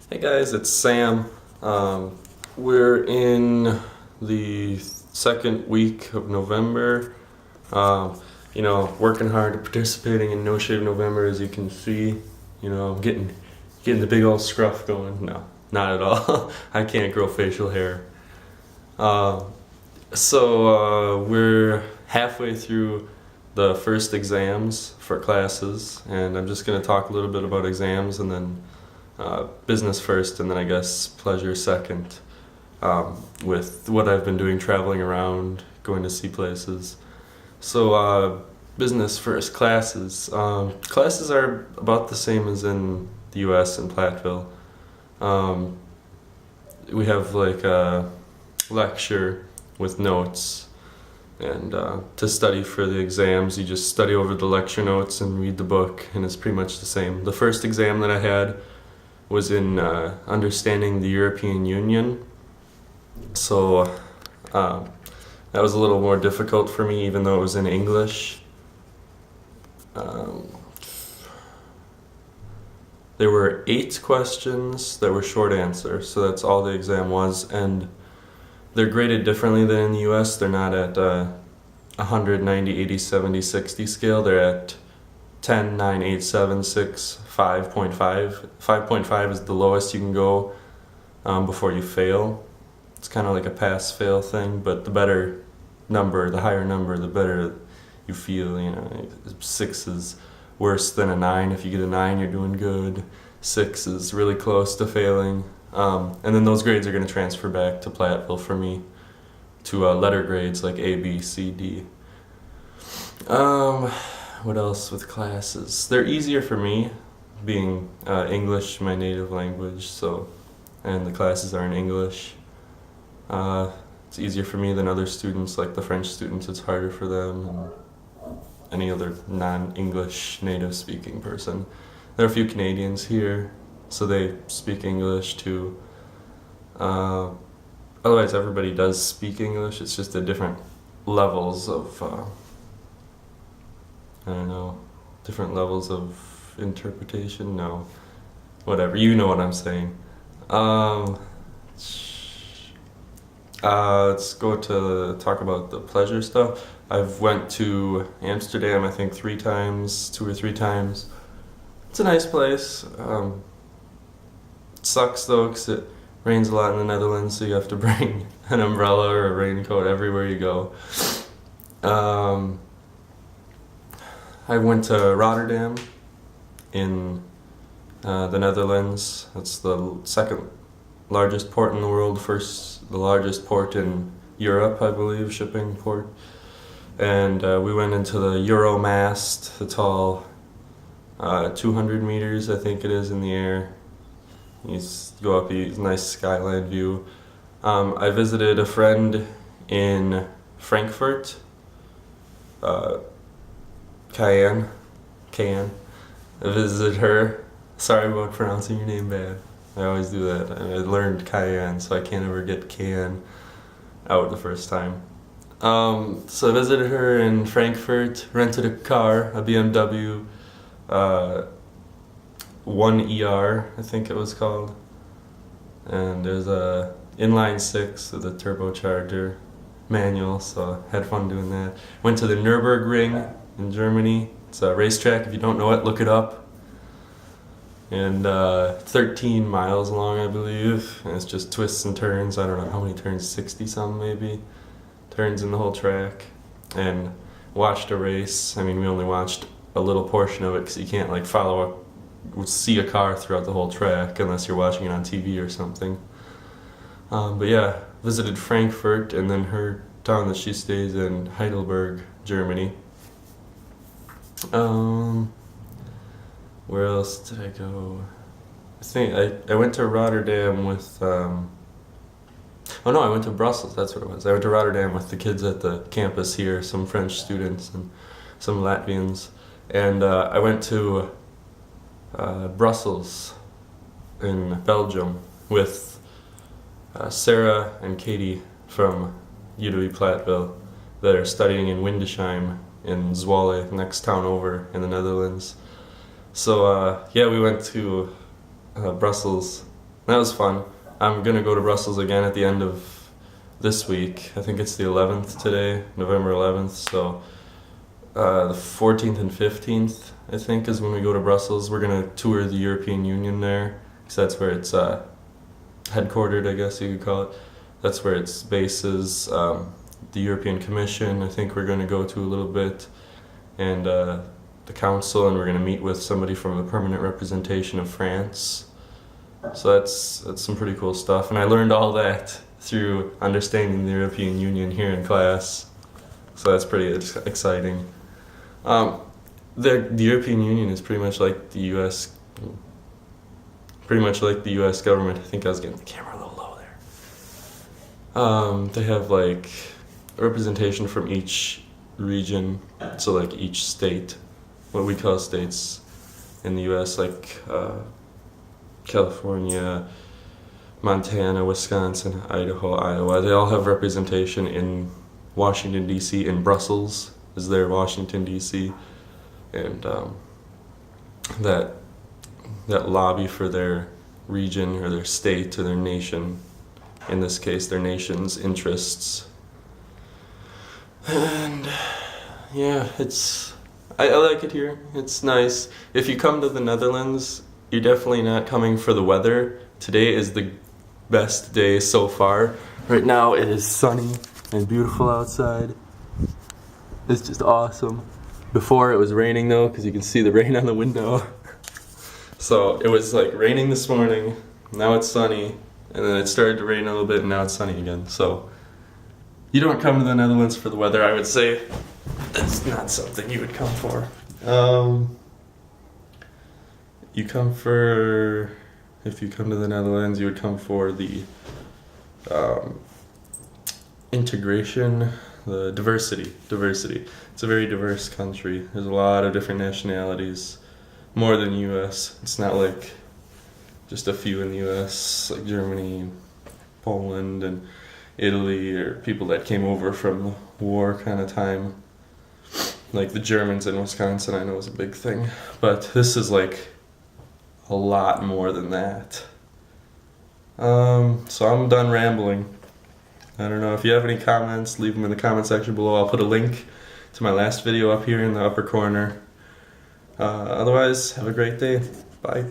Hey guys, it's Sam. We're in the second week of November. Working hard, participating in No Shave November, as you can see. Getting the big old scruff going. No, not at all. I can't grow facial hair. We're halfway through the first exams for classes, and I'm just going to talk a little bit about exams and then business first, and then I guess pleasure second, with what I've been doing, traveling around, going to see places. Business first, classes. Classes are about the same as in the US in Platteville. We have like a lecture with notes, and to study for the exams, you just study over the lecture notes and read the book, and it's pretty much the same. The first exam that I had was in understanding the European Union. That was a little more difficult for me, even though it was in English. There were 8 questions that were short answer, so that's all the exam was, and they're graded differently than in the US. They're not at 100, 90, 80, 70, 60 scale. They're at 10, 9, 8, 7, 6, 5.5. 5.5 is the lowest you can go before you fail. It's kind of like a pass-fail thing, but the better number, the higher number, the better you feel. 6 is worse than a 9. If you get a 9, you're doing good. 6 is really close to failing. And then those grades are going to transfer back to Platteville for me to letter grades like A, B, C, D. What else with classes? They're easier for me, being English, my native language, and the classes are in English. It's easier for me than other students, like the French students. It's harder for them, and any other non-English native speaking person. There are a few Canadians here, so they speak English too. Otherwise, everybody does speak English. It's just at different levels of different levels of interpretation. No, whatever. You know what I'm saying. Let's go to talk about the pleasure stuff. I've went to Amsterdam, I think 2 or 3 times. It's a nice place. It sucks though, because it rains a lot in the Netherlands, so you have to bring an umbrella or a raincoat everywhere you go. I went to Rotterdam in the Netherlands. That's the second largest port in the world, the largest port in Europe, I believe, shipping port. And we went into the Euromast, the tall 200 meters, I think it is, in the air. You go up, a nice skyline view. I visited a friend in Frankfurt, Cayenne. I visited her. Sorry about pronouncing your name bad. I always do that. I learned Cayenne, so I can't ever get Cayenne out the first time. So I visited her in Frankfurt, rented a car, a BMW 1ER, I think it was called. And there's a inline 6 with a turbocharger, manual, so I had fun doing that. Went to the Nürburgring in Germany. It's a racetrack. If you don't know it, look it up. And 13 miles long, I believe. And it's just twists and turns. I don't know how many turns, 60 some maybe. Turns in the whole track. And watched a race. I mean, we only watched a little portion of it because you can't like see a car throughout the whole track unless you're watching it on TV or something. But yeah, visited Frankfurt, and then her town that she stays in, Heidelberg, Germany. Where else did I go? I think I went to Rotterdam with I went to Brussels, that's what it was. I went to Rotterdam with the kids at the campus here, some French students and some Latvians. And I went to Brussels in Belgium with Sarah and Katie from UW Platteville that are studying in Windesheim in Zwolle, next town over in the Netherlands. So we went to Brussels That was fun. I'm gonna go to Brussels again at the end of this week. I think it's the 11th today, November 11th. So the 14th and 15th, I think, is when we go to Brussels. We're gonna tour the European Union there, because that's where it's headquartered, I guess you could call it. That's where its base is. The European Commission, I think we're going to go to a little bit, and the Council, and we're going to meet with somebody from the permanent representation of France. So that's some pretty cool stuff, and I learned all that through understanding the European Union here in class. So that's pretty exciting. The European Union is pretty much like the U.S. Pretty much like the U.S. government. I think I was getting the camera a little low there. They have like representation from each region, so like each state, what we call states in the U.S., like California, Montana, Wisconsin, Idaho, Iowa. They all have representation in Washington, D.C., in Brussels is their Washington, D.C., and that lobby for their region or their state or their nation, in this case their nation's interests. And yeah, I like it here. It's nice. If you come to the Netherlands, you're definitely not coming for the weather. Today is the best day so far. Right now it is sunny and beautiful outside. It's just awesome. Before it was raining though, because you can see the rain on the window. So it was like raining this morning, now it's sunny, and then it started to rain a little bit and now it's sunny again. So you don't come to the Netherlands for the weather, I would say. That's not something you would come for. If you come to the Netherlands, you would come for the integration, the diversity. It's a very diverse country. There's a lot of different nationalities, more than US. It's not like just a few in the US, like Germany, Poland, and Italy, or people that came over from the war kind of time. Like the Germans in Wisconsin, I know is a big thing. But this is like a lot more than that. So I'm done rambling. I don't know, if you have any comments, leave them in the comment section below. I'll put a link to my last video up here in the upper corner. Otherwise, have a great day. Bye.